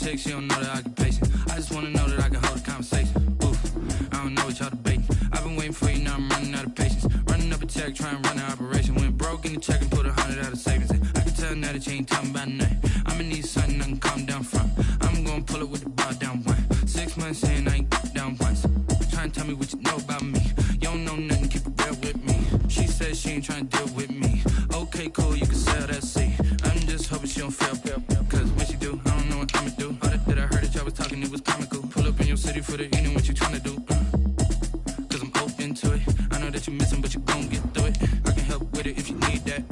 chick, she don't know that occupation. I just wanna know that I can hold a conversation. Oof, I don't know what y'all debating. I've been waiting for you, now I'm running out of patience. Running up a check, trying to run an operation. Went broke in the check and put 100 out of savings in. I can tell now that you ain't talking about nothing. I'ma need something I can calm down from. I'm gonna pull it with the bar down one. 6 months in, I ain't down once. Trying to tell me what you know about me. You don't know nothing, keep it real with me. She said she ain't trying to deal with me. Okay, cool, you can sell that seat. I'm just hoping she don't fail. Cause when she do, I don't know what I'ma do. All that I heard that y'all was talking, it was comical. Pull up in your city for the evening, what you tryna do? Cause I'm open to it. I know that you're missing, but you gon' get through it. I can help with it if you need that.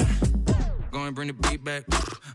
Go and bring the beat back.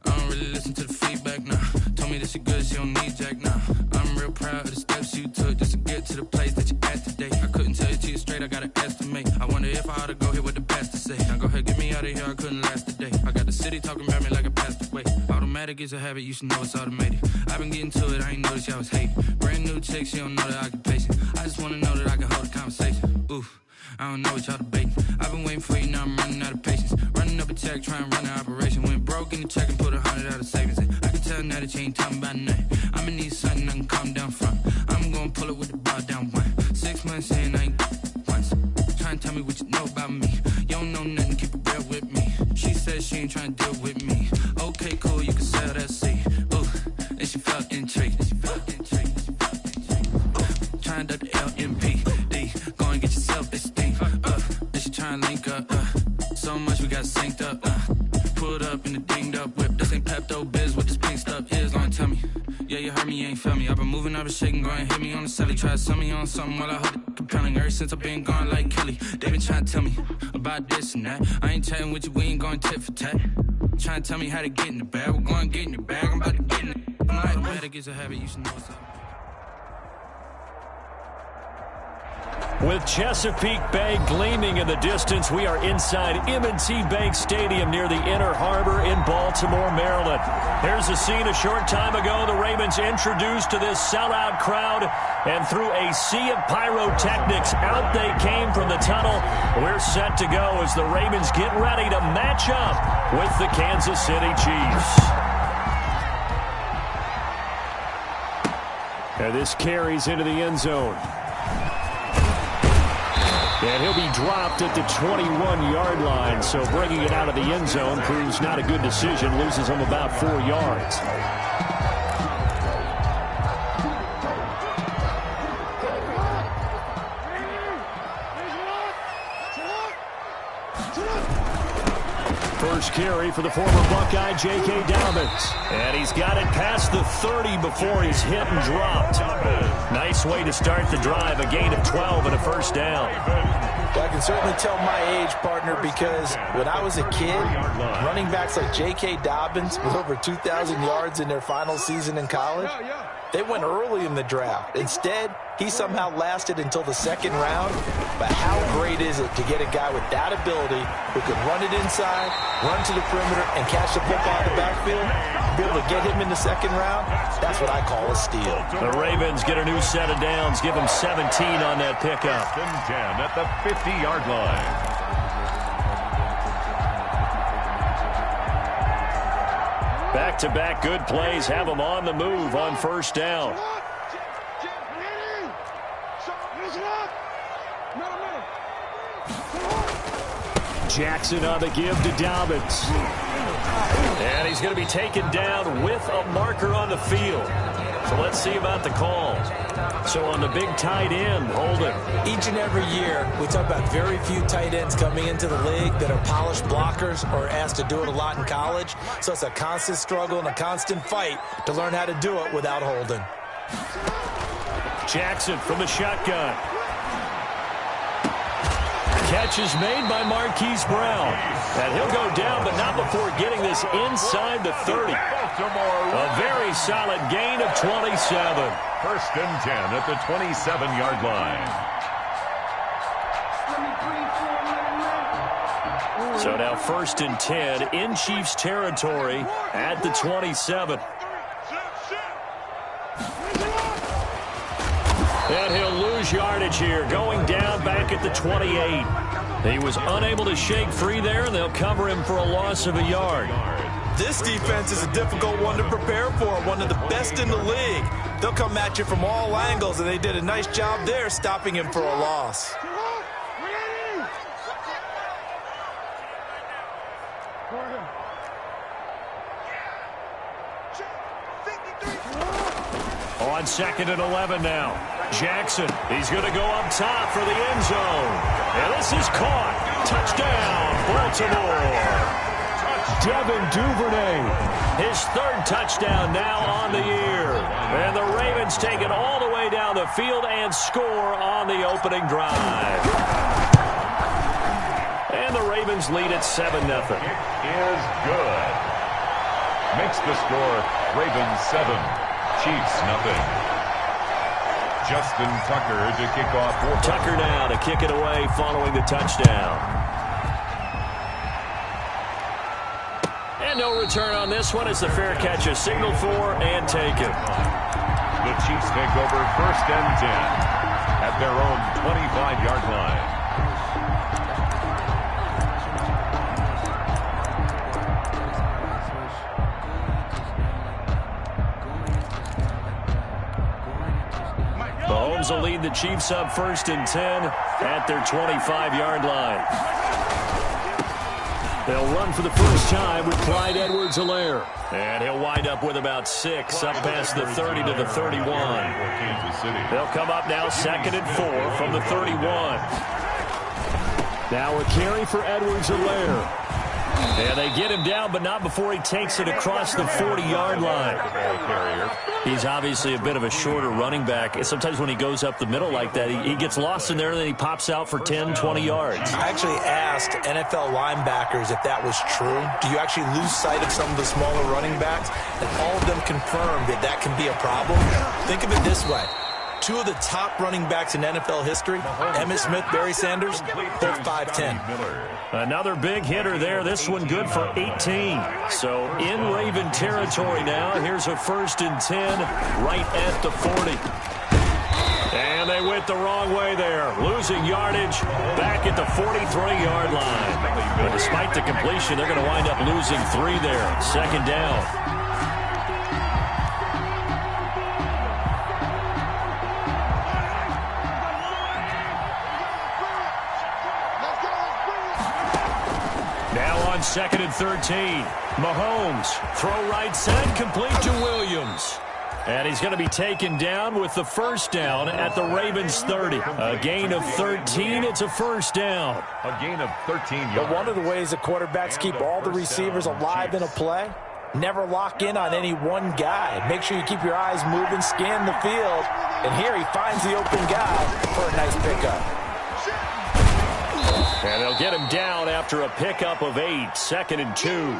I don't really listen to the feedback, nah. Told me that she good, she don't need jack, nah. I'm real proud of the steps you took just to get to the place that you at today. I couldn't tell you to you straight, I gotta estimate. I wonder if I ought to go here with the pastor say. Now go ahead, get me out of here, I couldn't last a day. I got the city talking about me like a passed away. Automatic is a habit, you should know it's automated. I've been getting to it, I ain't noticed y'all was hating. Brand new chick, she don't know the occupation. I just wanna know that I can hold a conversation. Oof, I don't know what y'all debating. I've been waiting for you, now I'm running out of patience. Running up a check, trying to run an operation. Went broke in the check and put 100 out of savings in. I can tell now that you ain't talking about nothing. I'ma need something I can calm down from. I'm gonna pull it with the bar down one. 6 months in, I ain't once. Trying to tell me what you know about me. You don't know nothing, keep it real with me. She said she ain't trying to deal with me. Okay, cool, you can sell that seat. Ooh, and she felt intrigued. Trying to the LMP. Go and get yourself this thing. And she trying to link up. So much we got synced up. Pulled up in the dinged up whip. This ain't Pepto Biz, what this pink stuff is. Long tell me. Yeah, you heard me, you ain't felt me. I've been moving, I've been shaking, go and hit me on the celly. Try to sell me on something while I hold it compelling. Ever since I've been gone like Kelly, they been trying to tell me about this and that. I ain't chatting with you, we ain't going tit for tat. Trying to tell me how to get in the bag. We're going to get in the bag, I'm about to get in it. I'm like, automatic is a habit, you should know what's up. With Chesapeake Bay gleaming in the distance, we are inside M&T Bank Stadium near the Inner Harbor in Baltimore, Maryland. Here's a scene a short time ago. The Ravens introduced to this sellout crowd, and through a sea of pyrotechnics, out they came from the tunnel. We're set to go as the Ravens get ready to match up with the Kansas City Chiefs. And this carries into the end zone. And he'll be dropped at the 21-yard line, so bringing it out of the end zone proves not a good decision, loses him about 4 yards. First carry for the former Buckeye, J.K. Dobbins. And he's got it past the 30 before he's hit and dropped. Nice way to start the drive, a gain of 12 and a first down. Well, I can certainly tell my age, partner, because when I was a kid, running backs like J.K. Dobbins with over 2,000 yards in their final season in college, they went early in the draft. Instead, he somehow lasted until the second round. But how great is it to get a guy with that ability who can run it inside, run to the perimeter, and catch the football in the backfield? Be able to get him in the second round, that's what I call a steal. The Ravens get a new set of downs, give him 17 on that pickup. 10 at the 50-yard line. Back-to-back good plays have him on the move on first down. Jackson on the give to Dobbins. And he's going to be taken down with a marker on the field. So let's see about the call. So on the big tight end, holding. Each and every year, we talk about very few tight ends coming into the league that are polished blockers or asked to do it a lot in college. So it's a constant struggle and a constant fight to learn how to do it without holding. Jackson from the shotgun. Catch is made by Marquise Brown. And he'll go down, but not before getting this inside the 30. A very solid gain of 27. First and 10 at the 27-yard line. So now first and 10 in Chiefs territory at the 27. And he'll lose yardage here, going down back at the 28. He was unable to shake free there, and they'll cover him for a loss of a yard. This defense is a difficult one to prepare for, one of the best in the league. They'll come at you from all angles, and they did a nice job there stopping him for a loss. On 2nd and 11 now. Jackson, he's going to go up top for the end zone. And this is caught. Touchdown, Baltimore. Devin Duvernay, his 3rd touchdown now on the year. And the Ravens take it all the way down the field and score on the opening drive. And the Ravens lead at 7-0. It is good. Makes the score Ravens 7, Chiefs nothing. Justin Tucker to kick off. Tucker now to kick it away following the touchdown. And no return on this one as the fair catch is signaled for and taken. The Chiefs take over 1st and 10 at their own 25-yard line. Mahomes will lead the Chiefs up 1st and 10 at their 25-yard line. They'll run for the first time with Clyde Edwards-Helaire. And he'll wind up with about 6 up past the 30 to the 31. They'll come up now 2nd and 4 from the 31. Now a carry for Edwards-Helaire. And they get him down, but not before he takes it across the 40-yard line. He's obviously a bit of a shorter running back. Sometimes when he goes up the middle like that, he gets lost in there, and then he pops out for 10, 20 yards. I actually asked NFL linebackers if that was true. Do you actually lose sight of some of the smaller running backs? And all of them confirmed that that can be a problem. Think of it this way. 2 of the top running backs in NFL history, Emmitt Smith, Barry Sanders, both 5'10". Another big hitter there. This one good for 18. So in Raven territory now. Here's a 1st and 10 right at the 40. And they went the wrong way there. Losing yardage back at the 43-yard line. But despite the completion, they're going to wind up losing 3 there. 2nd down. On 2nd and 13. Mahomes, throw right side, complete to Williams. And he's going to be taken down with the 1st down at the Ravens 30. A gain of 13. It's a 1st down. A gain of 13 yards. But one of the ways the quarterbacks keep all the receivers alive in a play, never lock in on any one guy. Make sure you keep your eyes moving, scan the field. And here he finds the open guy for a nice pickup. And they'll get him down after a pickup of 8, 2nd and 2.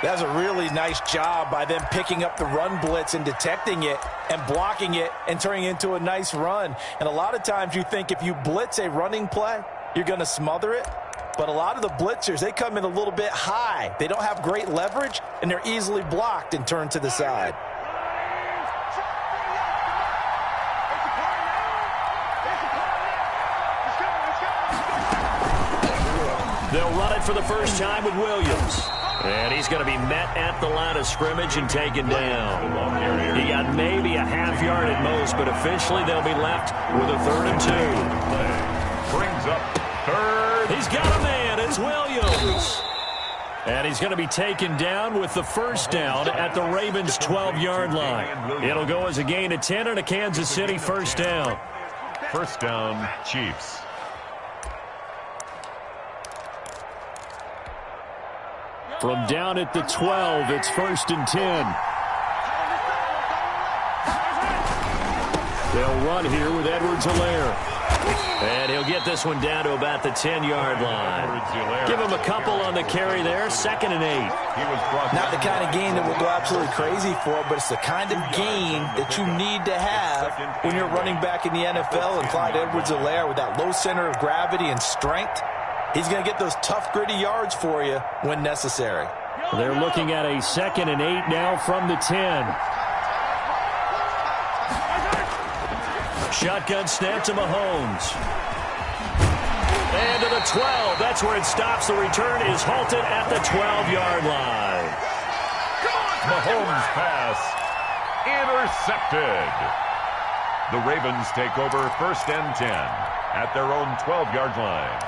That's a really nice job by them picking up the run blitz and detecting it and blocking it and turning it into a nice run. And a lot of times you think if you blitz a running play, you're going to smother it. But a lot of the blitzers, they come in a little bit high. They don't have great leverage, and they're easily blocked and turned to the side. They'll run it for the first time with Williams. And he's going to be met at the line of scrimmage and taken down. He got maybe a half yard at most, but officially they'll be left with a 3rd and 2. Brings up 3rd. He's got a man. It's Williams. And he's going to be taken down with the 1st down at the Ravens' 12-yard line. It'll go as a gain of 10 and a Kansas City 1st down. 1st down, Chiefs. From down at the 12, it's 1st and 10. They'll run here with Edwards-Helaire. And he'll get this one down to about the 10-yard line. Give him a couple on the carry there. 2nd and 8. Not the kind of gain that we'll go absolutely crazy for, but it's the kind of gain that you need to have when you're running back in the NFL. And Clyde Edwards-Helaire with that low center of gravity and strength, he's going to get those tough, gritty yards for you when necessary. They're looking at a 2nd and 8 now from the 10. Shotgun snap to Mahomes. And to the 12. That's where it stops. The return is halted at the 12-yard line. Mahomes' pass intercepted. The Ravens take over 1st and 10 at their own 12-yard line.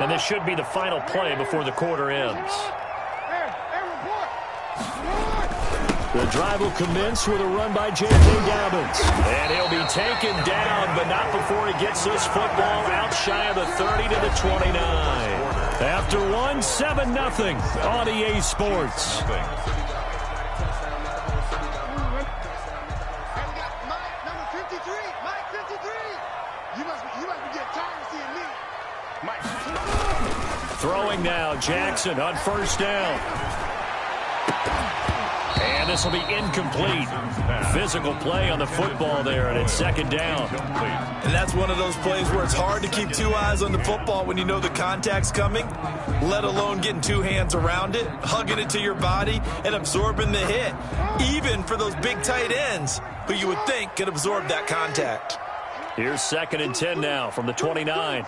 And this should be the final play before the quarter ends. The drive will commence with a run by J.K. Dobbins. And he'll be taken down, but not before he gets this football out shy of the 30 to the 29. After one, 7-0 on EA Sports. Throwing now, Jackson on 1st down. And this will be incomplete. Physical play on the football there, and it's 2nd down. And that's one of those plays where it's hard to keep 2 eyes on the football when you know the contact's coming, let alone getting 2 hands around it, hugging it to your body, and absorbing the hit, even for those big tight ends who you would think could absorb that contact. Here's 2nd and 10 now from the 29.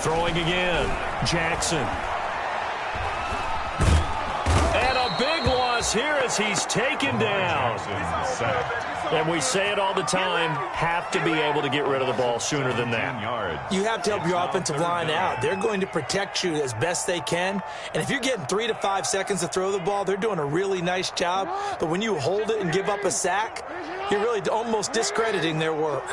Throwing again, Jackson. And a big loss here as he's taken down. And we say it all the time, have to be able to get rid of the ball sooner than that. You have to help your offensive line out. They're going to protect you as best they can. And if you're getting 3 to 5 seconds to throw the ball, they're doing a really nice job. But when you hold it and give up a sack, you're really almost discrediting their work.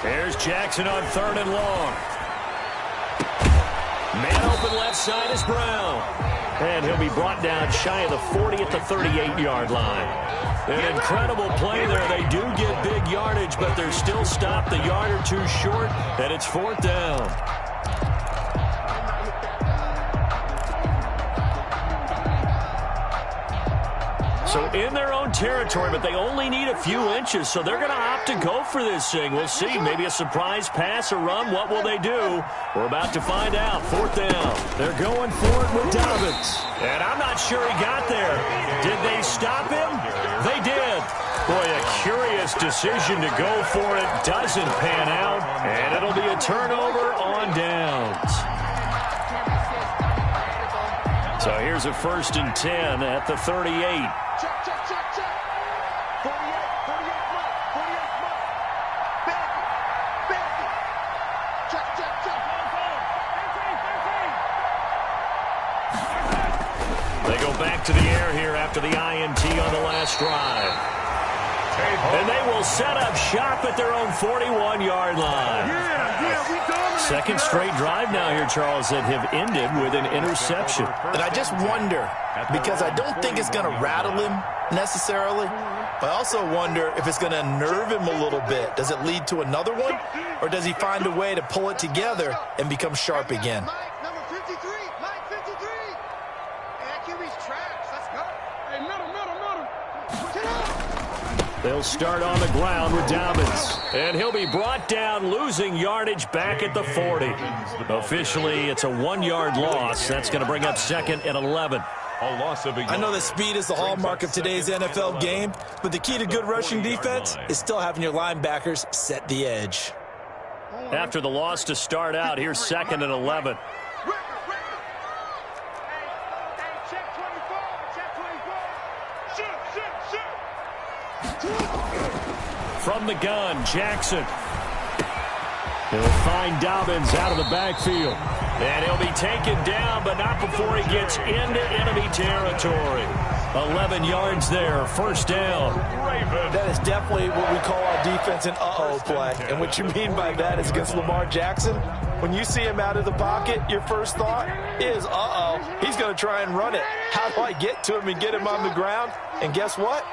Here's Jackson on 3rd and long. Man open left side is Brown. And he'll be brought down shy of the 40 at the 38-yard line. An incredible play there. They do get big yardage, but they're still stopped a yard or 2 short, and it's 4th down. So in their own territory, but they only need a few inches, so they're going to opt to go for this thing. We'll see. Maybe a surprise pass or run. What will they do? We're about to find out. 4th down. They're going for it with Dobbins. And I'm not sure he got there. Did they stop him? They did. Boy, a curious decision to go for it. Doesn't pan out, and it'll be a turnover on downs. So here's a 1st and 10 at the 38. They go back to the air here after the INT on the last drive. And they will set up shop at their own 41-yard line. Second straight drive now here, Charles, that have ended with an interception. And I just wonder, because I don't think it's going to rattle him necessarily, but I also wonder if it's going to unnerve him a little bit. Does it lead to another one, or does he find a way to pull it together and become sharp again? They'll start on the ground with Dobbins. And he'll be brought down, losing yardage back at the 40. Officially, it's a 1-yard loss. That's going to bring up 2nd and 11. I know that speed is the hallmark of today's NFL game, but the key to good rushing defense is still having your linebackers set the edge. After the loss to start out, here's 2nd and 11. From the gun, Jackson. He'll find Dobbins out of the backfield. And he'll be taken down, but not before he gets into enemy territory. 11 yards there, 1st down. That is definitely what we call our defense an uh-oh play. And what you mean by that is against Lamar Jackson, when you see him out of the pocket, your first thought is, uh-oh, he's going to try and run it. How do I get to him and get him on the ground? And guess what?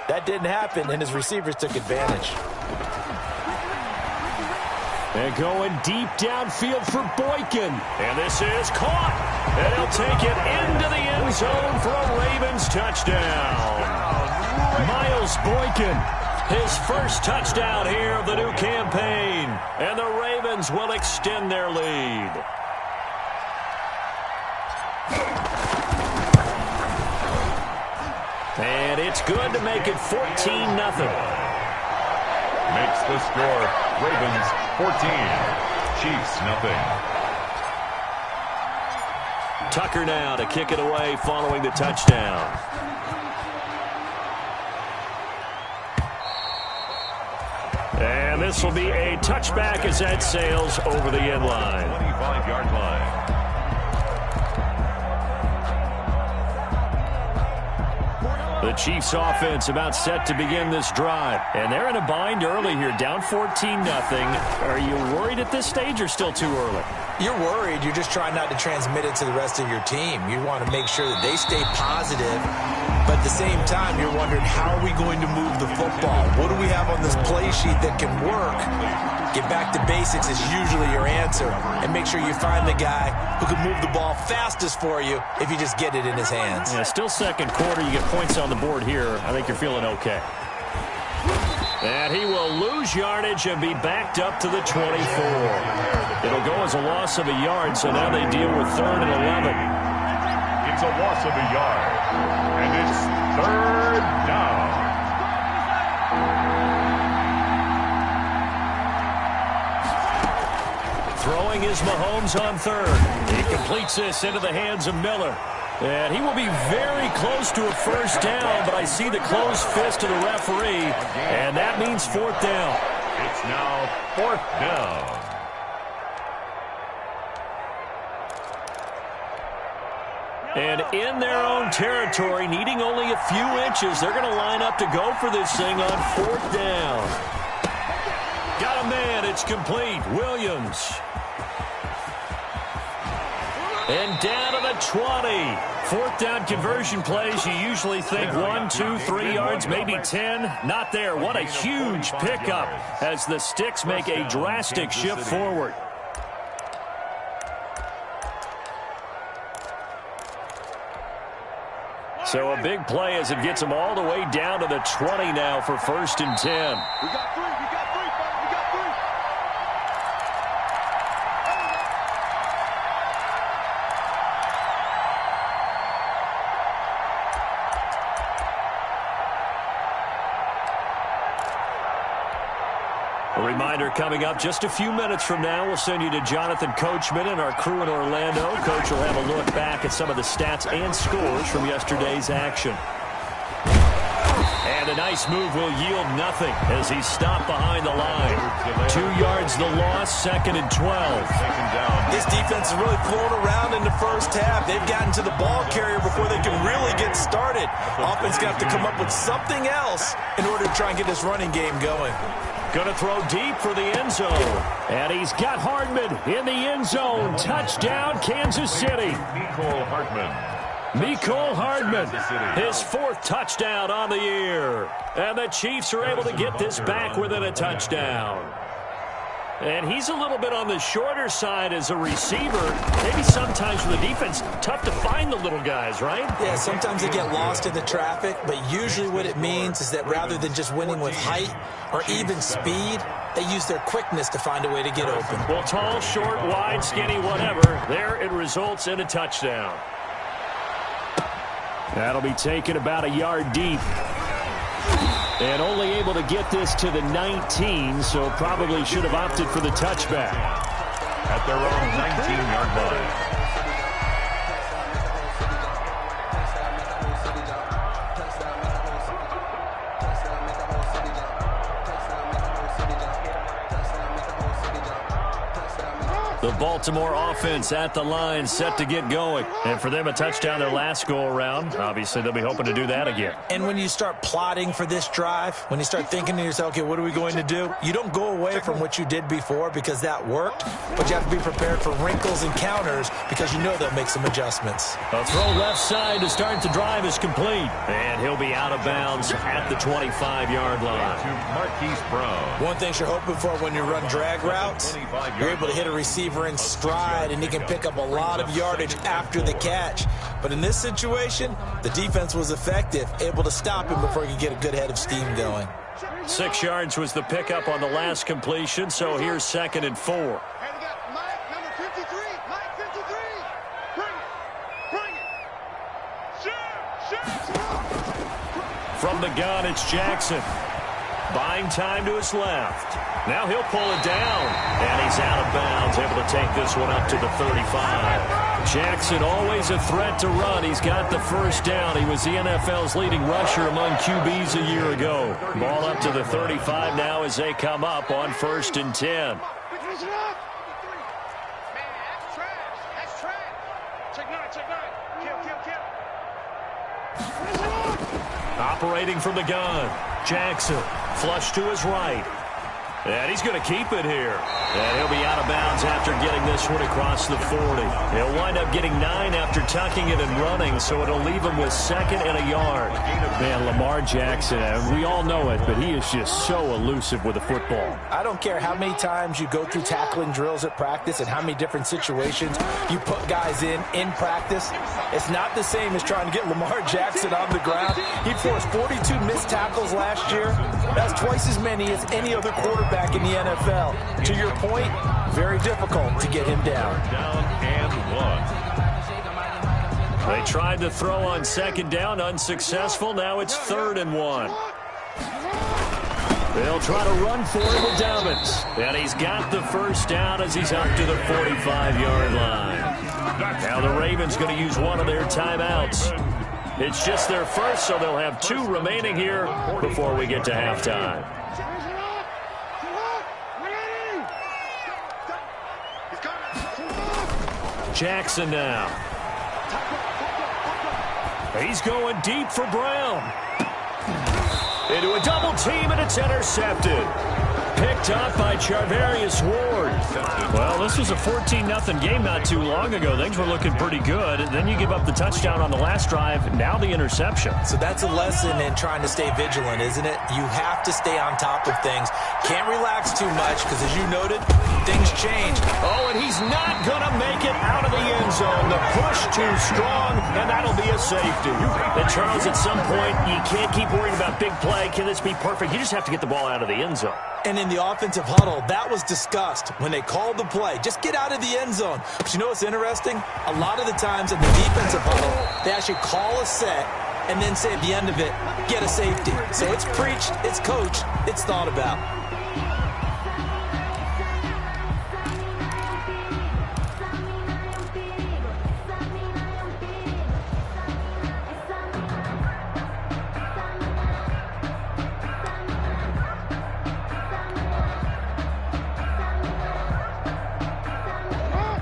That didn't happen, and his receivers took advantage. And going deep downfield for Boykin. And this is caught. And he'll take it into the end zone for a Ravens touchdown. Miles Boykin His first touchdown here of the new campaign. And the Ravens will extend their lead. And it's good to make it 14-0. Makes the score Ravens 14, Chiefs nothing. Tucker now to kick it away following the touchdown. And this will be a touchback as that sails over the end line. 25-yard line. The Chiefs offense about set to begin this drive. And they're in a bind early here, down 14-0. Are you worried at this stage or still too early? You're worried. You're just trying not to transmit it to the rest of your team. You want to make sure that they stay positive. But at the same time, you're wondering, how are we going to move the football? What do we have on this play sheet that can work? Get back to basics is usually your answer. And make sure you find the guy who can move the ball fastest for you if you just get it in his hands. Yeah, still second quarter. You get points on the board here. I think you're feeling okay. And he will lose yardage and be backed up to the 24. It'll go as a loss of a yard, so now they deal with 3rd and 11. It's a loss of a yard, and it's 3rd down. Throwing is Mahomes on 3rd. He completes this into the hands of Miller. And he will be very close to a first down, but I see the closed fist of the referee, and that means 4th down. It's now 4th down. And in their own territory, needing only a few inches, they're going to line up to go for this thing on 4th down. Got a man, it's complete. Williams. And down to the 20. 4th down conversion plays, you usually think 1, 2, 3 yards, maybe 10. Not there. What a huge pickup as the Sticks make a drastic shift forward. So a big play as it gets them all the way down to the 20 now for 1st and 10. We got 3, we got 3, we got 3. A reminder coming up just a few minutes from now, we'll send you to Jonathan Coachman and our crew in Orlando. Coach will have a look back at some of the stats and scores from yesterday's action. And a nice move will yield nothing as he's stopped behind the line. 2 yards the loss, 2nd and 12. This defense is really flown around in the first half. They've gotten to the ball carrier before they can really get started. Offense got to come up with something else in order to try and get this running game going. Going to throw deep for the end zone. And he's got Hardman in the end zone. Touchdown, Kansas City. Mecole Hardman. Mecole Hardman, his 4th touchdown on the year. And the Chiefs are able to get this back within a touchdown. And he's a little bit on the shorter side as a receiver. Maybe sometimes for the defense, tough to find the little guys, right? Yeah, sometimes they get lost in the traffic, but usually what it means is that rather than just winning with height or even speed, they use their quickness to find a way to get open. Well, tall, short, wide, skinny, whatever, there it results in a touchdown. That'll be taken about a yard deep. And only able to get this to the 19, so probably should have opted for the touchback. At their own 19-yard line. The Baltimore offense at the line, set to get going. And for them, a touchdown their last go-around. Obviously, they'll be hoping to do that again. And when you start plotting for this drive, when you start thinking to yourself, okay, what are we going to do? You don't go away from what you did before because that worked, but you have to be prepared for wrinkles and counters because you know they'll make some adjustments. A throw left side to start the drive is complete. And he'll be out of bounds at the 25-yard line. To Marquise Brown. One thing you're hoping for when you run drag routes, you're able to hit a receiver in stride, and he can pick up a lot of yardage after the catch. But in this situation, the defense was effective, able to stop him before he could get a good head of steam going. 6 yards was the pickup on the last completion, so here's 2nd and 4. Hey, we got Mike, number 53. Mike, 53. Bring it. Shoot. From the gun, it's Jackson. Buying time to his left. Now he'll pull it down, and he's out of bounds, able to take this one up to the 35. Jackson, always a threat to run. He's got the first down. He was the NFL's leading rusher among QBs a year ago. Ball up to the 35 now as they come up on 1st and 10. Man, that's trash. That's trash. Check 9. Kill. Operating from the gun. Jackson, flush to his right. And he's going to keep it here. And he'll be out of bounds after getting this one across the 40. He'll wind up getting 9 after tucking it and running, so it'll leave him with 2nd and a yard. Man, Lamar Jackson, we all know it, but he is just so elusive with the football. I don't care how many times you go through tackling drills at practice and how many different situations you put guys in practice. It's not the same as trying to get Lamar Jackson on the ground. He forced 42 missed tackles last year. That's twice as many as any other quarterback in the NFL. To your point, very difficult to get him down. Down and 1. They tried to throw on 2nd down, unsuccessful. Now it's 3rd and 1. They'll try to run for him with Dobbins. And he's got the first down as he's up to the 45-yard line. Now the Ravens going to use one of their timeouts. It's just their first, so they'll have 2 remaining here before we get to halftime. Jackson now. He's going deep for Brown. Into a double team, and it's intercepted. Picked up by Charvarius Ward. Well, this was a 14-0 game not too long ago. Things were looking pretty good. Then you give up the touchdown on the last drive. Now the interception. So that's a lesson in trying to stay vigilant, isn't it? You have to stay on top of things. Can't relax too much because, as you noted, things change. Oh, and he's not going to make it out of the end zone. The push too strong, and that'll be a safety. And, Charles, at some point, you can't keep worrying about big play. Can this be perfect? You just have to get the ball out of the end zone. And in the offensive huddle, that was discussed when they called the play. Just get out of the end zone. But you know what's interesting? A lot of the times in the defensive huddle, they actually call a set and then say at the end of it, get a safety. So it's preached, it's coached, it's thought about.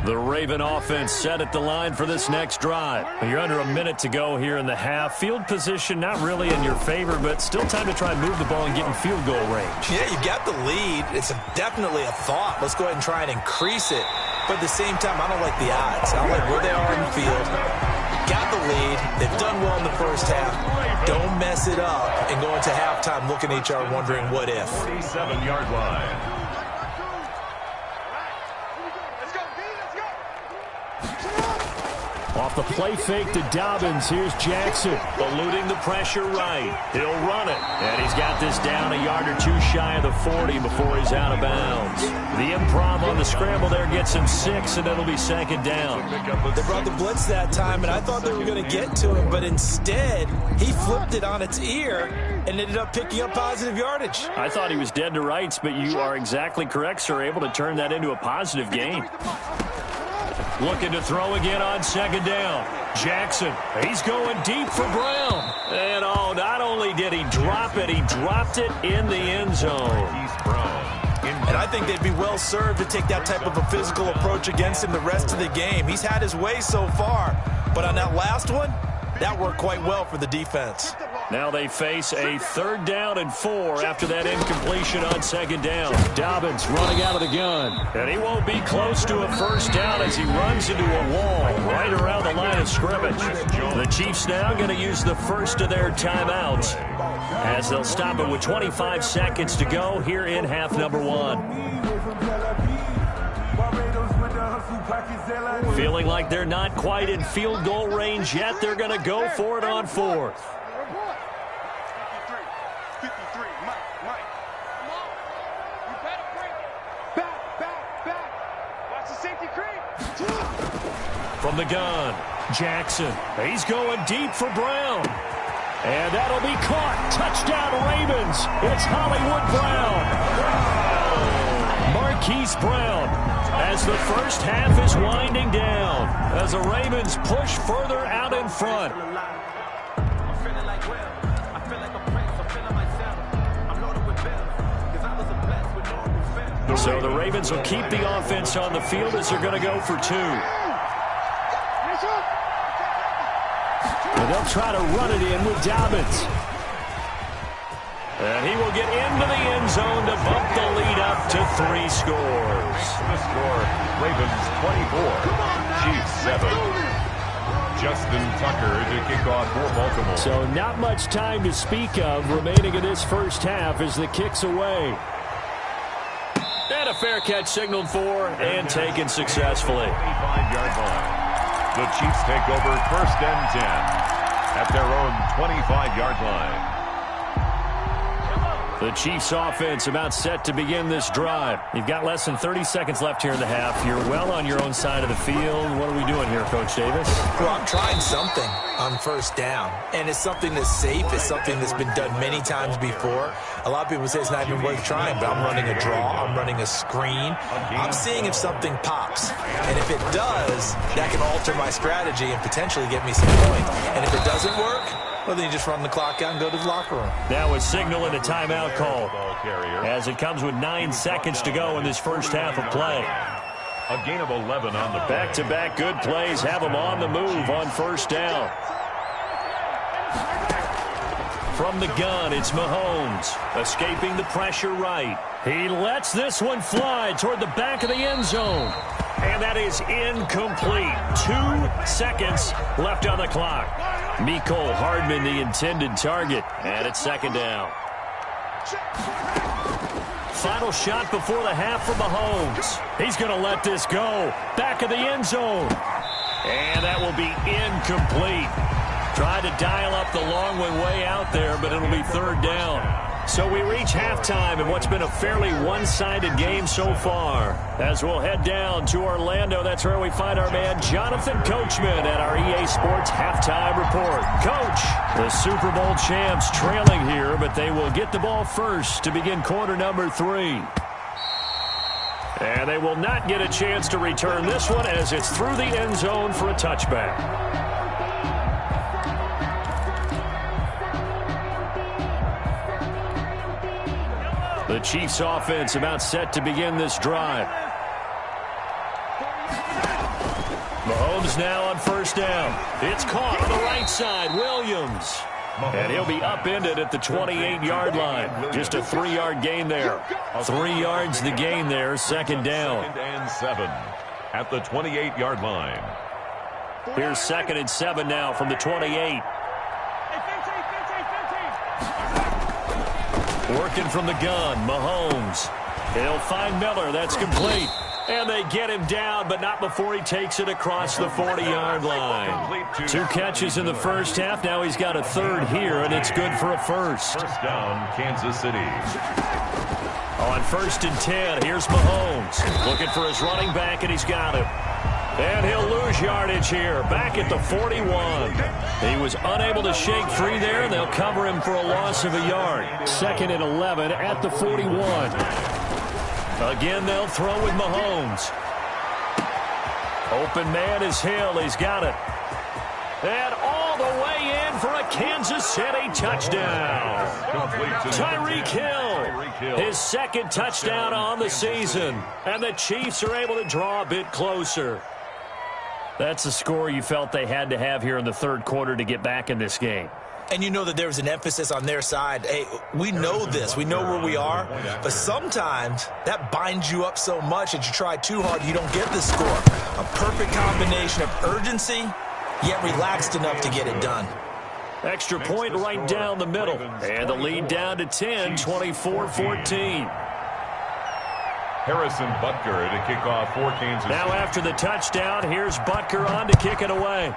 The Raven offense set at the line for this next drive. You're under a minute to go here in the half. Field position not really in your favor, but still time to try and move the ball and get in field goal range. Yeah, you got the lead. It's definitely a thought. Let's go ahead and try and increase it. But at the same time, I don't like the odds. I don't like where they are in the field. Got the lead. They've done well in the first half. Don't mess it up and go into halftime looking at each other wondering what if. 47-yard line. Off the play fake to Dobbins, here's Jackson, eluding the pressure right. He'll run it, and he's got this down a yard or 2 shy of the 40 before he's out of bounds. The improv on the scramble there gets him 6, and it'll be 2nd down. They brought the blitz that time, and I thought they were going to get to him, but instead, he flipped it on its ear and ended up picking up positive yardage. I thought he was dead to rights, but you are exactly correct, sir, able to turn that into a positive gain. Looking to throw again on 2nd down. Jackson, he's going deep for Brown. And, oh, not only did he drop it, he dropped it in the end zone. And I think they'd be well served to take that type of a physical approach against him the rest of the game. He's had his way so far, but on that last one, that worked quite well for the defense. Now they face a 3rd down and 4 after that incompletion on 2nd down. Dobbins running out of the gun. And he won't be close to a first down as he runs into a wall right around the line of scrimmage. The Chiefs now going to use the first of their timeouts as they'll stop it with 25 seconds to go here in half number 1. Feeling like they're not quite in field goal range yet. They're going to go for it on 4th. 53, Mike. Come on. You better bring it. Back. Watch the safety creep. From the gun, Jackson. He's going deep for Brown. And that'll be caught. Touchdown, Ravens. It's Hollywood Brown. Marquise Brown, as the first half is winding down, as the Ravens push further out in front. So the Ravens will keep the offense on the field as they're going to go for 2. And they'll try to run it in with Dobbins. And he will get into the end zone to bump the lead up to 3 scores. The score, Ravens 24, Chiefs 7. Justin Tucker to kick off for Baltimore. So not much time to speak of remaining in this first half as the kick's away. And a fair catch signaled for and taken successfully. 25-yard line. The Chiefs take over 1st and 10 at their own 25-yard line. The Chiefs offense about set to begin this drive. You've got less than 30 seconds left here in the half. You're well on your own side of the field. What are we doing here, Coach Davis? Well, I'm trying something on 1st down, and it's something that's safe. It's something that's been done many times before. A lot of people say it's not even worth trying, but I'm running a draw. I'm running a screen. I'm seeing if something pops, and if it does, that can alter my strategy and potentially get me some points. And if it doesn't work, well, then you just run the clock out and go to the locker room. Now a signal and a timeout call as it comes with 9 seconds to go in this first half of play. A gain of 11 on the back-to-back good plays have them on the move on 1st down. From the gun, it's Mahomes, escaping the pressure right. He lets this one fly toward the back of the end zone. And that is incomplete. 2 seconds left on the clock. Mecole Hardman, the intended target. And it's 2nd down. Final shot before the half for Mahomes. He's going to let this go. Back of the end zone. And that will be incomplete. Tried to dial up the long one way out there, but it'll be 3rd down. So we reach halftime in what's been a fairly one-sided game so far. As we'll head down to Orlando, that's where we find our man Jonathan Coachman at our EA Sports Halftime Report. Coach, the Super Bowl champs trailing here, but they will get the ball first to begin quarter number 3. And they will not get a chance to return this one as it's through the end zone for a touchback. The Chiefs offense about set to begin this drive. Mahomes now on 1st down. It's caught on the right side. Williams. And he'll be upended at the 28-yard line. Just a 3-yard gain there. 3 yards the gain there. 2nd down. 2nd and 7 at the 28-yard line. Here's 2nd and 7 now from the 28. Working from the gun, Mahomes. He'll find Miller. That's complete. And they get him down, but not before he takes it across the 40-yard line. 2 catches in the first half. Now he's got a 3rd here, and it's good for a 1st. 1st down, Kansas City. On 1st and 10, here's Mahomes. Looking for his running back, and he's got him. And he'll lose yardage here, back at the 41. He was unable to shake free there, and they'll cover him for a loss of a yard. 2nd and 11 at the 41. Again, they'll throw with Mahomes. Open man is Hill. He's got it. And all the way in for a Kansas City touchdown. Tyreek Hill. His 2nd touchdown on the season. And the Chiefs are able to draw a bit closer. That's the score you felt they had to have here in the 3rd quarter to get back in this game. And you know that there was an emphasis on their side. Hey, we know this. We know where we are. But sometimes that binds you up so much that you try too hard, you don't get the score. A perfect combination of urgency, yet relaxed enough to get it done. Extra point right down the middle. And the lead down to 10, 24-14. Harrison Butker to kick off for Kansas City. Now after the touchdown, here's Butker on to kick it away.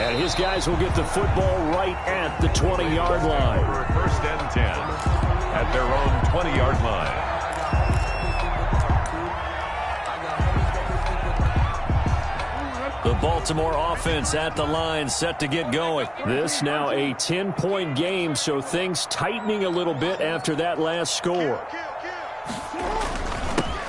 And his guys will get the football right at the 20-yard line. First and 10 at their own 20-yard line. The Baltimore offense at the line, set to get going. This now a 10-point game, so things tightening a little bit after that last score.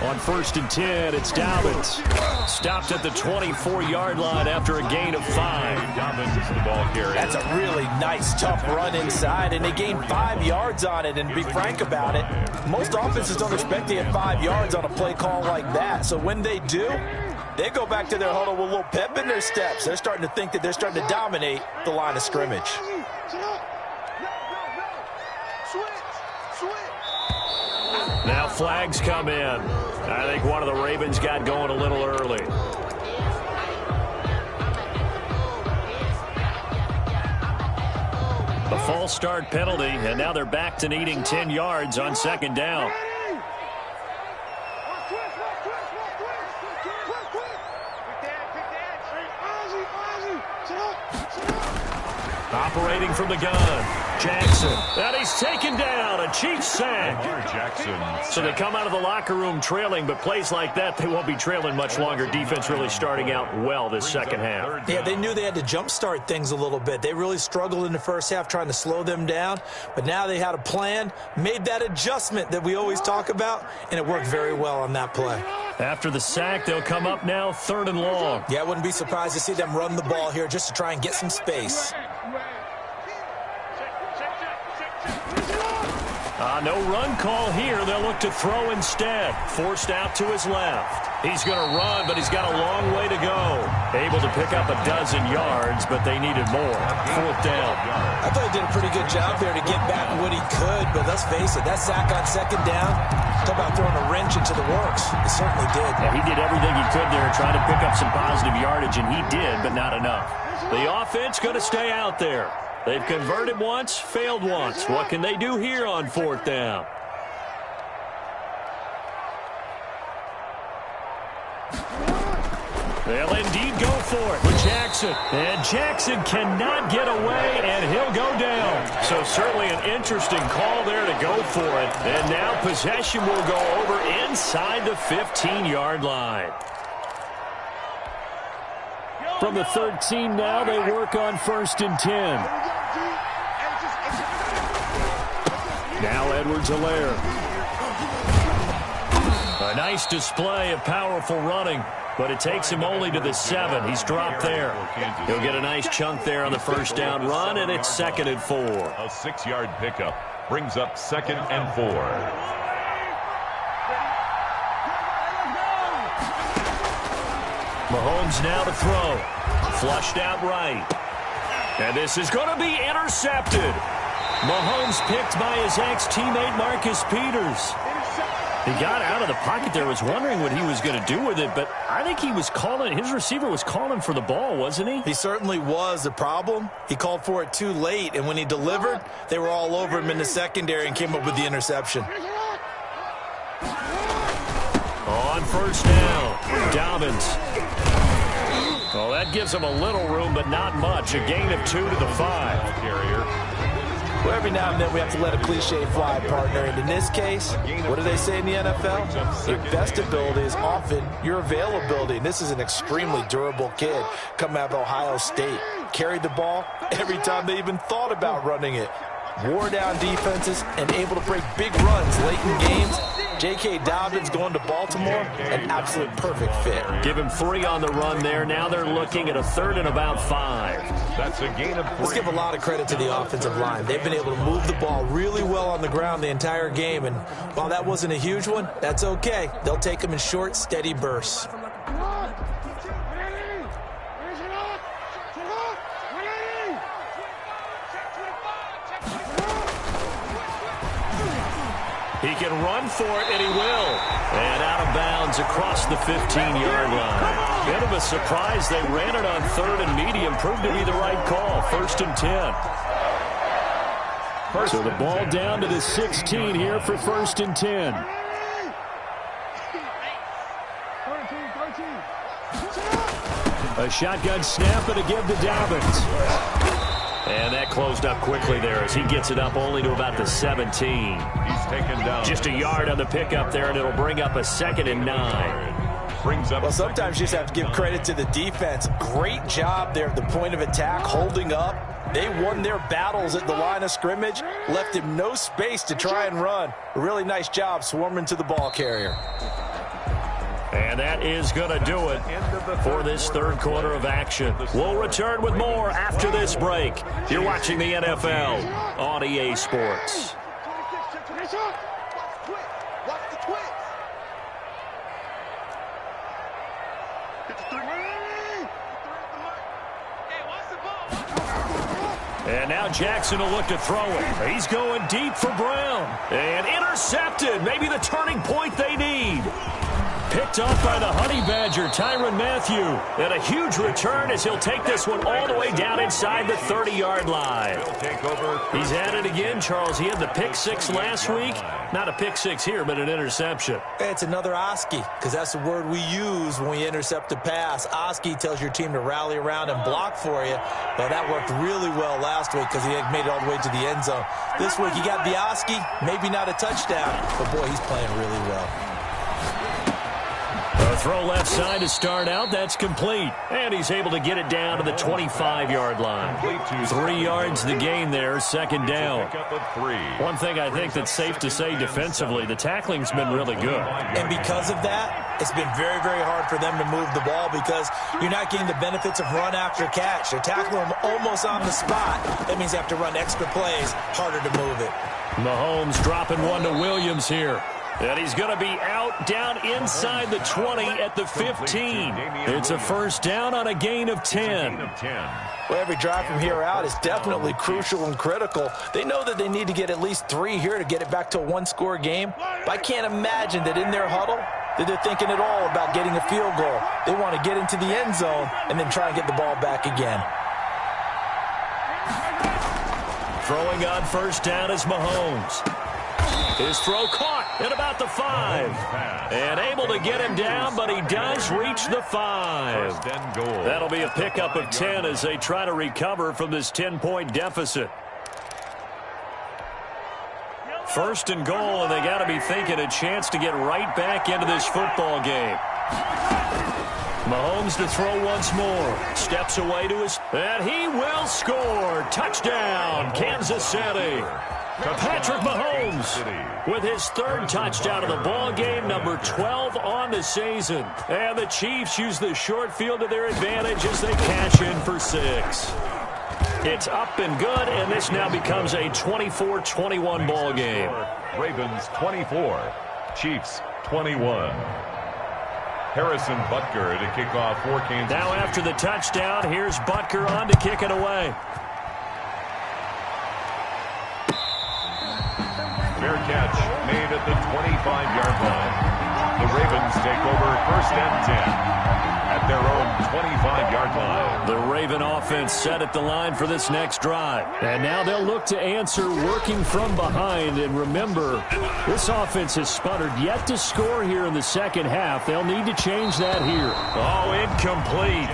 On first and 10, it's Dobbins. Stopped at the 24-yard line after a gain of 5. Dobbins is the ball carrier. That's a really nice, tough run inside, and they gained 5 yards on it. And to be frank about it, most offenses don't expect to get 5 yards on a play call like that. So when they do, they go back to their huddle with a little pep in their steps. They're starting to think that they're starting to dominate the line of scrimmage. Now flags come in. I think one of the Ravens got going a little early. A false start penalty, and now they're back to needing 10 yards on second down. Operating from the gun, Jackson. And he's taken down, a Chiefs sack. Jackson. So they come out of the locker room trailing, but plays like that, they won't be trailing much longer. Defense really starting out well this second half. Yeah, they knew they had to jumpstart things a little bit. They really struggled in the first half trying to slow them down, but now they had a plan, made that adjustment that we always talk about, and it worked very well on that play. After the sack, they'll come up now 3rd and long. Yeah, I wouldn't be surprised to see them run the ball here just to try and get some space. No run call here. They'll look to throw instead. Forced out to his left. He's going to run, but he's got a long way to go. Able to pick up a dozen yards, but they needed more. 4th down. I thought he did a pretty good job there to get back what he could, but let's face it, that sack on second down, talk about throwing a wrench into the works. He certainly did. Yeah, he did everything he could there, trying to pick up some positive yardage, and he did, but not enough. The offense going to stay out there. They've converted once, failed once. What can they do here on 4th down? They'll indeed go for it with Jackson. And Jackson cannot get away, and he'll go down. So certainly an interesting call there to go for it. And now possession will go over inside the 15-yard line. From the 13 now, they work on 1st and 10. Now Edwards-Helaire. A nice display of powerful running, but it takes him only to the 7. He's dropped there. He'll get a nice chunk there on the first down run, and it's 2nd and 4. A 6-yard pickup brings up 2nd and 4. Mahomes now to throw. Flushed out right. And this is going to be intercepted. Mahomes picked by his ex-teammate Marcus Peters. He got out of the pocket there, was wondering what he was going to do with it, but I think he was calling, his receiver was calling for the ball, wasn't he? He certainly was. The problem, he called for it too late, and when he delivered, they were all over him in the secondary and came up with the interception. On first down, Dobbins. Well, that gives him a little room, but not much. A gain of 2 to the 5. Carrier. Well, every now and then we have to let a cliche fly, partner. And in this case, what do they say in the NFL? Your best ability is often your availability. And this is an extremely durable kid coming out of Ohio State. Carried the ball every time they even thought about running it. Wore down defenses and able to break big runs late in games. J.K. Dobbins going to Baltimore, an absolute perfect fit. Give him 3 on the run there. Now they're looking at a 3rd and about 5. That's a gain of 3. Let's give a lot of credit to the offensive line. They've been able to move the ball really well on the ground the entire game. And while that wasn't a huge one, that's okay. They'll take them in short, steady bursts. He can run for it, and he will. And out of bounds across the 15-yard line. Bit of a surprise. They ran it on 3rd and medium. Proved to be the right call. 1st and 10. So the ball down to the 16 here for 1st and 10. A shotgun snap and a give to Dobbins. And that closed up quickly there as he gets it up only to about the 17. He's taken down. Just a yard on the pickup there, and it'll bring up a 2nd and 9. Well, sometimes you just have to give credit to the defense. Great job there at the point of attack, holding up. They won their battles at the line of scrimmage, left him no space to try and run. A really nice job swarming to the ball carrier. And that is going to do it for this third quarter of action. We'll return with more after this break. You're watching the NFL on EA Sports. And now Jackson will look to throw it. He's going deep for Brown. And intercepted. Maybe the turning point they need. Picked off by the Honey Badger, Tyrann Mathieu. And a huge return as he'll take this one all the way down inside the 30-yard line. He's at it again, Charles. He had the pick 6 last week. Not a pick 6 here, but an interception. It's another Oski, because that's the word we use when we intercept a pass. Oski tells your team to rally around and block for you. Well, that worked really well last week because he had made it all the way to the end zone. This week, he got the Oski, maybe not a touchdown, but boy, he's playing really well. A throw left side to start out. That's complete. And he's able to get it down to the 25-yard line. 3 yards the gain there, 2nd down. One thing I think that's safe to say defensively, the tackling's been really good. And because of that, it's been very, very hard for them to move the ball because you're not getting the benefits of run after catch. They're tackling them almost on the spot. That means you have to run extra plays, harder to move it. Mahomes dropping one to Williams here. And he's going to be out down inside the 20 at the 15. It's a first down on a gain of 10. Well, every drive from here out is definitely crucial and critical. They know that they need to get at least 3 here to get it back to a 1-score game. But I can't imagine that in their huddle that they're thinking at all about getting a field goal. They want to get into the end zone and then try and get the ball back again. Throwing on first down is Mahomes. His throw caught at about the 5. And able to get him down, but he does reach the 5. That'll be a pickup of 10 as they try to recover from this 10-point deficit. First and goal, and they got to be thinking a chance to get right back into this football game. Mahomes to throw once more. Steps away to his... And he will score. Touchdown, Kansas City. Patrick Mahomes with his 3rd touchdown of the ball game, number 12 on the season. And the Chiefs use the short field to their advantage as they cash in for 6. It's up and good, and this now becomes a 24-21 ball game. Ravens 24, Chiefs 21. Harrison Butker to kick off for Kansas City. Now after the touchdown, here's Butker on to kick it away. Fair catch made at the 25-yard line. The Ravens take over 1st and 10 at their own 25-yard line. The Raven offense set at the line for this next drive. And now they'll look to answer working from behind. And remember, this offense has sputtered yet to score here in the second half. They'll need to change that here. Oh, incomplete.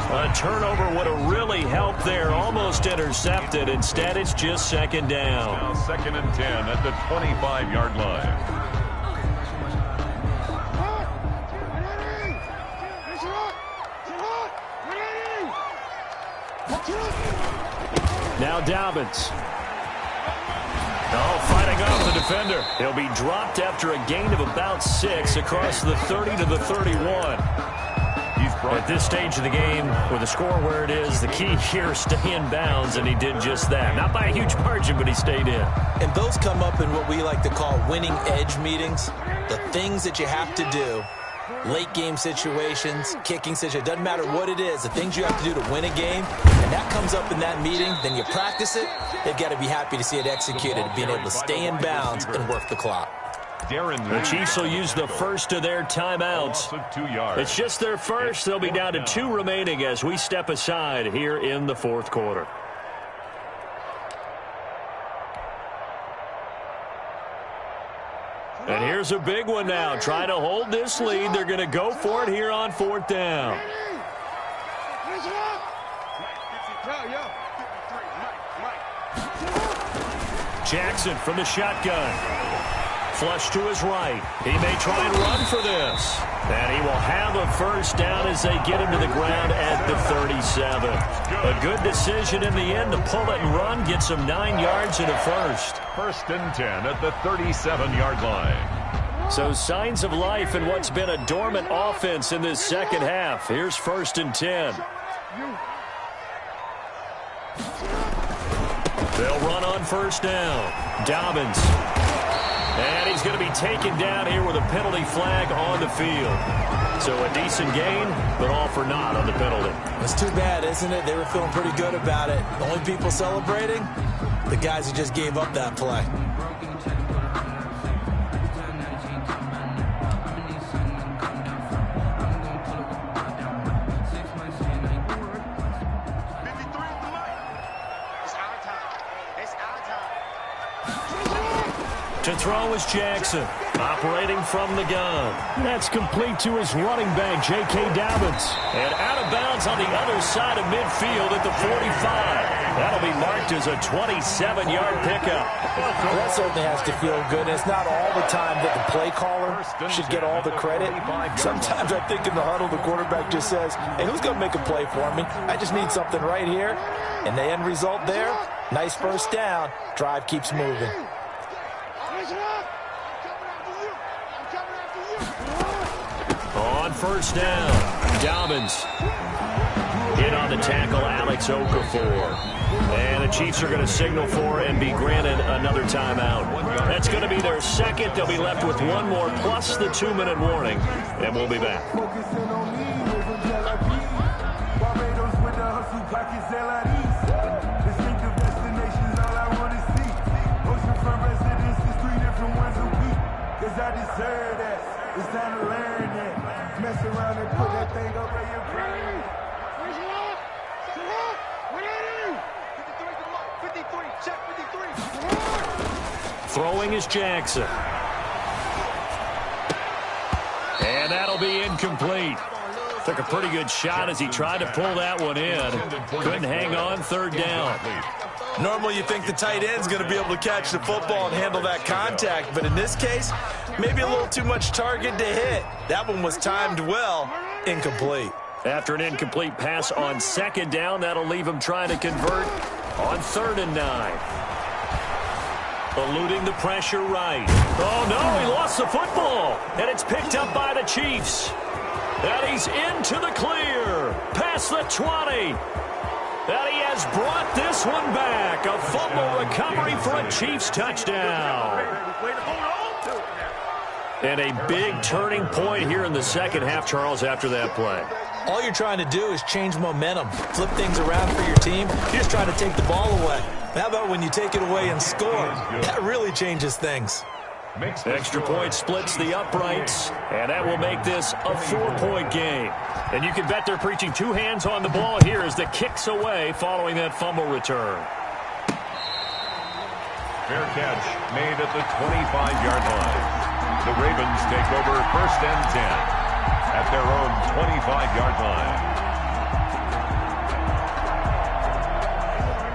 A turnover would have really helped there. Almost intercepted. Instead, it's just 2nd down. Now 2nd and 10 at the 25-yard line. Now Dobbins. Oh, fighting off the defender. He'll be dropped after a gain of about 6 across the 30 to the 31. At this stage of the game, with the score where it is, the key here is stay in bounds, and he did just that. Not by a huge margin, but he stayed in. And those come up in what we like to call winning edge meetings. The things that you have to do. Late game situations, kicking situations, doesn't matter what it is, the things you have to do to win a game, and that comes up in that meeting, then you practice it, they've got to be happy to see it executed, being able to stay in bounds and work the clock. The Chiefs will use the first of their timeouts. It's just their first. They'll be down to 2 remaining as we step aside here in the 4th quarter. And here's a big one now. Trying to hold this lead. They're going to go for it here on 4th down. Jackson from the shotgun. Flush to his right. He may try and run for this. And he will have a first down as they get him to the ground at the 37. A good decision in the end to pull it and run. Gets him 9 yards and a first. 1st and 10 at the 37-yard line. So signs of life in what's been a dormant offense in this second half. Here's 1st and 10. They'll run on first down. Dobbins. And he's going to be taken down here with a penalty flag on the field. So a decent gain, but all for naught on the penalty. It's too bad, isn't it? They were feeling pretty good about it. The only people celebrating, the guys who just gave up that play. To throw is Jackson, operating from the gun. That's complete to his running back, J.K. Dobbins. And out of bounds on the other side of midfield at the 45. That'll be marked as a 27-yard pickup. That certainly has to feel good. It's not all the time that the play caller should get all the credit. Sometimes I think in the huddle, the quarterback just says, hey, who's going to make a play for me? I just need something right here. And the end result there, nice first down. Drive keeps moving. On first down, Dobbins. In on the tackle, Alex Okafor. And the Chiefs are going to signal for and be granted another timeout. That's going to be their second. They'll be left with one more plus the 2-minute warning. And we'll be back. It's time to learn that. Mess around and put that thing up in your brain. Where's your left? What are you? 53, check 53. Throwing is Jackson. And that'll be incomplete. Took a pretty good shot as he tried to pull that one in. Couldn't hang on, third down. Normally you think the tight end's going to be able to catch the football and handle that contact, but in this case, maybe a little too much target to hit. That one was timed well, incomplete. After an incomplete pass on second down, that'll leave him trying to convert on 3rd and 9. Eluding the pressure right. Oh, no, he lost the football, and it's picked up by the Chiefs. And he's into the clear, past the 20. And he has brought this one back. A fumble recovery for a Chiefs touchdown. And a big turning point here in the second half, Charles, after that play. All you're trying to do is change momentum, flip things around for your team. You're just trying to take the ball away. How about when you take it away and score? That really changes things. Extra point splits the uprights, and that will make this a 4-point game. And you can bet they're preaching 2 hands on the ball here as the kick's away following that fumble return. Fair catch made at the 25-yard line. The Ravens take over 1st and 10 at their own 25-yard line.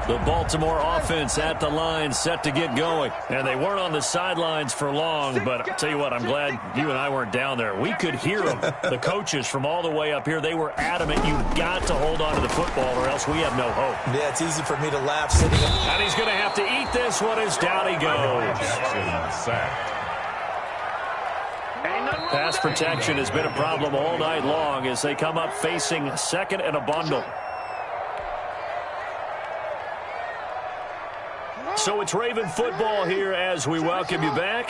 The Baltimore offense at the line set to get going. And they weren't on the sidelines for long, but I'll tell you what, I'm glad you and I weren't down there. We could hear them, the coaches from all the way up here. They were adamant, you've got to hold on to the football or else we have no hope. Yeah, it's easy for me to laugh sitting up. And he's going to have to eat this one as down he goes. Pass protection has been a problem all night long as they come up facing 2nd and a bundle. So it's Raven football here as we welcome you back.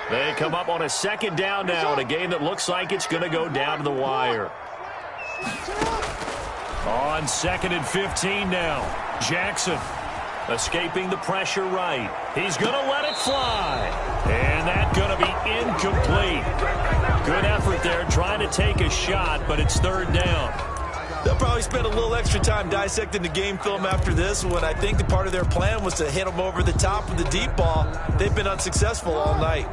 They come up on a 2nd down now in a game that looks like it's going to go down to the wire. On 2nd and 15 now. Jackson escaping the pressure right. He's going to let it fly. And that's going to be incomplete. Good effort there trying to take a shot, but it's 3rd down. They'll probably spend a little extra time dissecting the game film after this one. I think the part of their plan was to hit them over the top with the deep ball. They've been unsuccessful all night.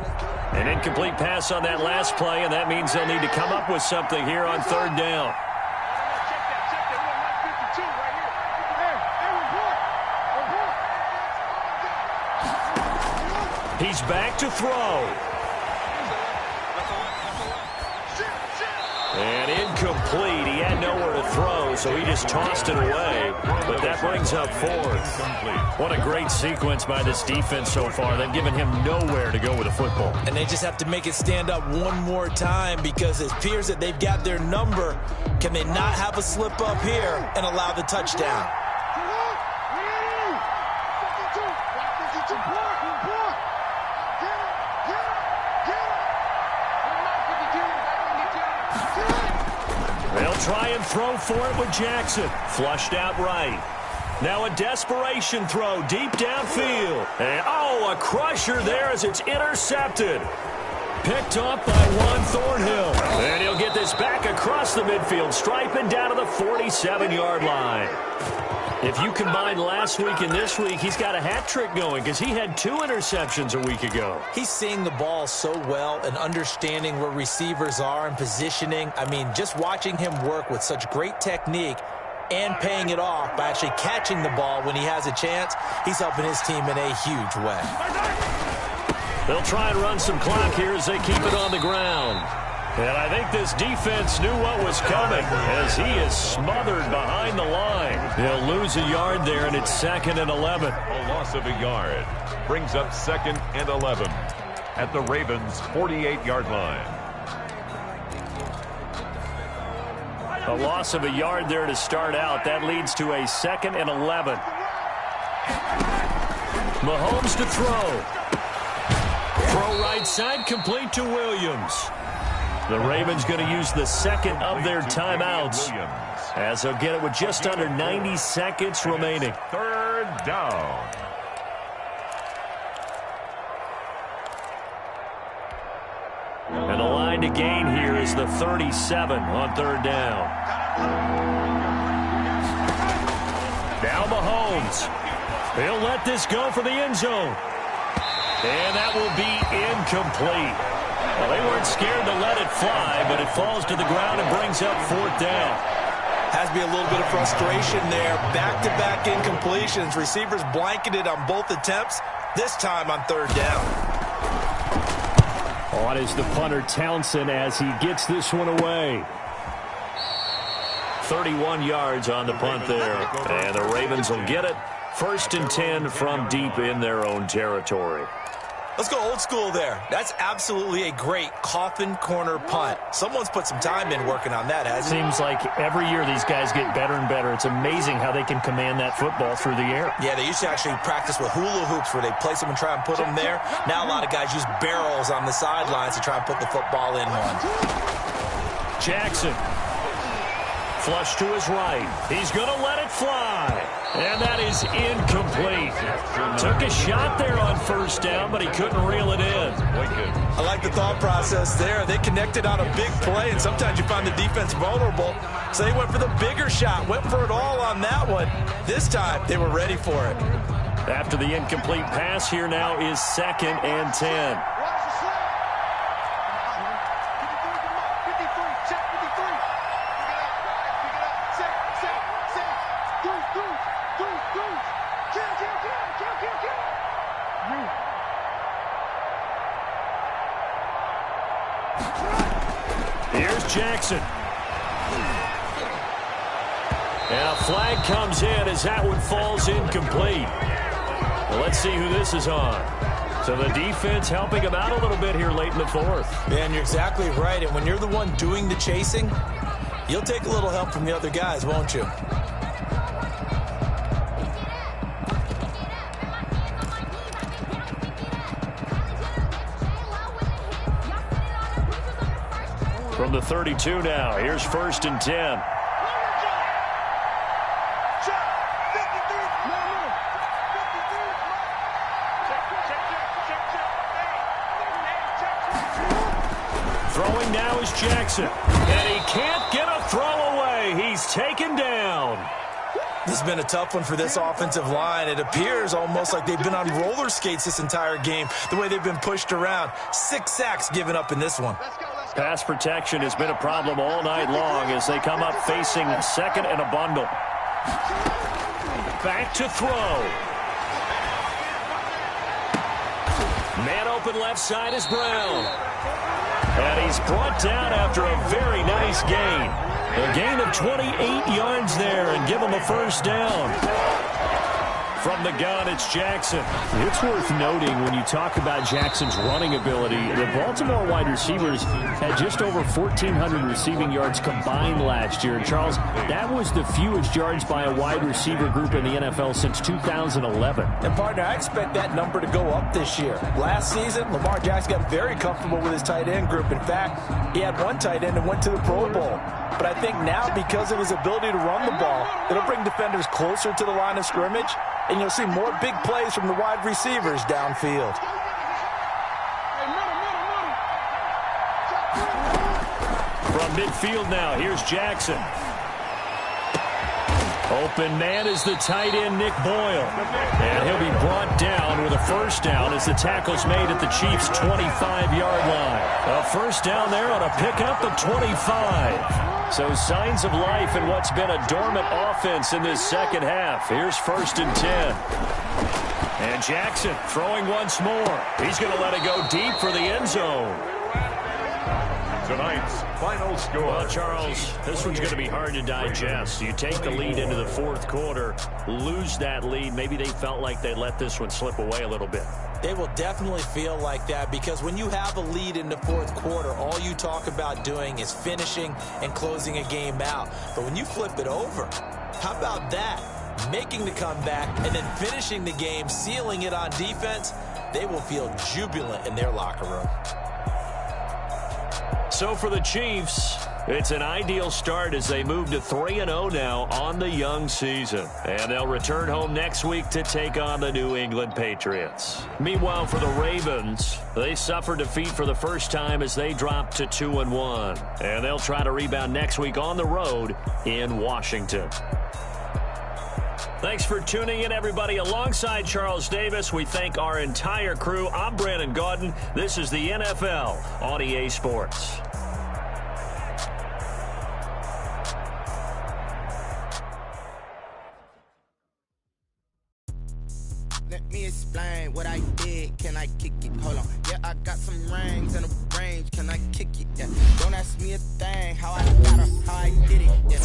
An incomplete pass on that last play, and that means they'll need to come up with something here on 3rd down. He's back to throw. And incomplete. He had nowhere to throw, so he just tossed it away. But that brings up fourth. What a great sequence by this defense so far. They've given him nowhere to go with the football. And they just have to make it stand up one more time because it appears that they've got their number. Can they not have a slip up here and allow the touchdown? They'll try and throw for it with Jackson. Flushed out right. Now a desperation throw deep downfield. And, a crusher there as it's intercepted. Picked off by Juan Thornhill. And he'll get this back across the midfield, striping down to the 47-yard line. If you combine last week and this week, he's got a hat trick going because he had 2 interceptions a week ago. He's seeing the ball so well and understanding where receivers are and positioning. I mean, just watching him work with such great technique and paying it off by actually catching the ball when he has a chance, he's helping his team in a huge way. They'll try and run some clock here as they keep it on the ground. And I think this defense knew what was coming as he is smothered behind the line. They'll lose a yard there, and it's 2nd and 11. A loss of a yard brings up 2nd and 11 at the Ravens' 48-yard line. A loss of a yard there to start out. That leads to a 2nd and 11. Mahomes to throw. Throw right side, complete to Williams. The Ravens going to use the 2nd of their timeouts as they'll get it with just under 90 seconds remaining. 3rd down. And the line to gain here is the 37 on 3rd down. Now Mahomes. He'll let this go for the end zone. And that will be incomplete. Well, they weren't scared to let it fly, but it falls to the ground and brings up 4th down. Has to be a little bit of frustration there. Back-to-back incompletions. Receivers blanketed on both attempts, this time on 3rd down. On is the punter Townsend as he gets this one away. 31 yards on the punt there. And the Ravens will get it. 1st and 10 from deep in their own territory. Let's go old school there. That's absolutely a great coffin corner punt. Someone's put some time in working on that, hasn't he? Seems like every year these guys get better and better. It's amazing how they can command that football through the air. Yeah, they used to actually practice with hula hoops where they place them and try and put them there. Now a lot of guys use barrels on the sidelines to try and put the football in one. Jackson. Flush to his right. He's going to let it fly. And that is incomplete. Took a shot there on 1st down, but he couldn't reel it in. I like the thought process there. They connected on a big play, and sometimes you find the defense vulnerable. So they went for the bigger shot, went for it all on that one. This time, they were ready for it. After the incomplete pass, here now is 2nd and 10. Here's Jackson. And a flag comes in as that one falls incomplete. Well, let's see who this is on. So the defense helping him out a little bit here late in the 4th. Yeah, and you're exactly right. And when you're the one doing the chasing, you'll take a little help from the other guys, won't you? From the 32 now, here's 1st and 10. Throwing now is Jackson. And he can't get a throw away. He's taken down. This has been a tough one for this offensive line. It appears almost like they've been on roller skates this entire game, the way they've been pushed around. 6 sacks given up in this one. Pass protection has been a problem all night long as they come up facing 2nd and a bundle. Back to throw. Man open left side is Brown. And he's brought down after a very nice gain. A gain of 28 yards there and give him a first down. From the gun, it's Jackson. It's worth noting when you talk about Jackson's running ability, the Baltimore wide receivers had just over 1,400 receiving yards combined last year. And Charles, that was the fewest yards by a wide receiver group in the NFL since 2011. And, partner, I expect that number to go up this year. Last season, Lamar Jackson got very comfortable with his tight end group. In fact, he had one tight end and went to the Pro Bowl. But I think now, because of his ability to run the ball, it'll bring defenders closer to the line of scrimmage, and you'll see more big plays from the wide receivers downfield. From midfield now, here's Jackson. Open man is the tight end, Nick Boyle. And he'll be brought down with a first down as the tackle's made at the Chiefs' 25-yard line. A first down there on a pickup of 25. So signs of life in what's been a dormant offense in this second half. Here's 1st and 10. And Jackson throwing once more. He's going to let it go deep for the end zone. Tonight's final score. Well, Charles, this one's going to be hard to digest. You take the lead into the fourth quarter, lose that lead. Maybe they felt like they let this one slip away a little bit. They will definitely feel like that because when you have a lead in the fourth quarter, all you talk about doing is finishing and closing a game out. But when you flip it over, how about that? Making the comeback and then finishing the game, sealing it on defense, they will feel jubilant in their locker room. So for the Chiefs, it's an ideal start as they move to 3-0 now on the young season. And they'll return home next week to take on the New England Patriots. Meanwhile, for the Ravens, they suffered defeat for the first time as they dropped to 2-1. And they'll try to rebound next week on the road in Washington. Thanks for tuning in, everybody. Alongside Charles Davis, we thank our entire crew. I'm Brandon Gaudin. This is the NFL on EA Sports. Let me explain what I did. Can I kick it? Hold on. Yeah, I got some rings and a range. Can I kick it? Yeah. Don't ask me a thing. How I got her, how I did it. Yeah.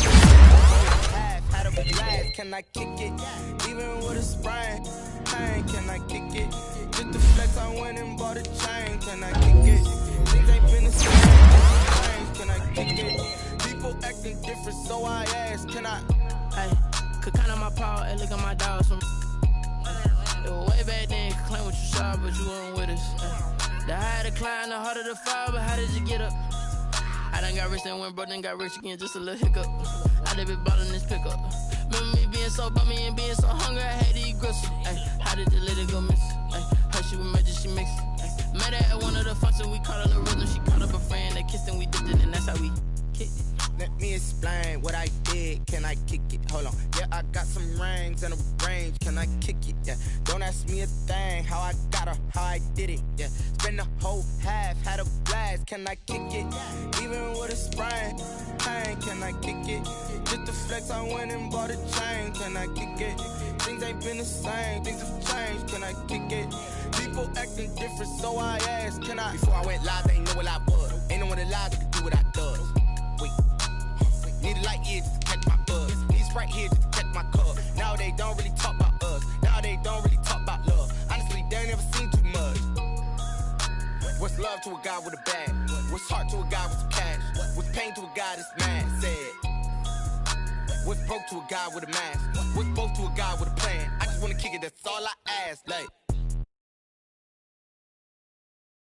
Had a blast. Can I kick it? Even with a sprain. Pain. Can I kick it? Just the flex, I went and bought a chain. Can I kick it? Things ain't been the same. Can I kick it? People acting different, so I ask. Can I? Hey, could count on my power and look at my dogs from. Way back then, could claim what you saw, but you weren't with us. The higher the climb, the harder the fall, but how did you get up? I done got rich and went broke, then got rich again, just a little hiccup. I done been ballin' this pickup. Remember me being so bummy and being so hungry, I had to eat gristle. How did the lady go miss? Her she was magic, she mixed. Met her at one of the functions, we caught her the rhythm. She caught up a friend, they kissed and we dipped it, and that's how we kicked it. Let me explain what I did. Can I kick it? Hold on. Yeah, I got some rings and a range. Can I kick it? Yeah. Don't ask me a thing. How I got her, how I did it. Yeah. Spend the whole half, had a blast. Can I kick it? Even with a sprain. Pain. Can I kick it? Just the flex, I went and bought a chain. Can I kick it? Things ain't been the same. Things have changed. Can I kick it? People acting different, so I asked. Can I? Before I went live, they ain't know what I was. Ain't no one alive that could do what I does. Wait. Need a light here just to catch my buzz. Need Sprite here just to catch my cup. Now they don't really talk about us. Now they don't really talk about love. Honestly, they ain't never seen too much. What's love to a guy with a bag? What's heart to a guy with some cash? What's pain to a guy that's mad? Said. What's broke to a guy with a mask? What's both to a guy with a plan? I just wanna kick it, that's all I ask. Like.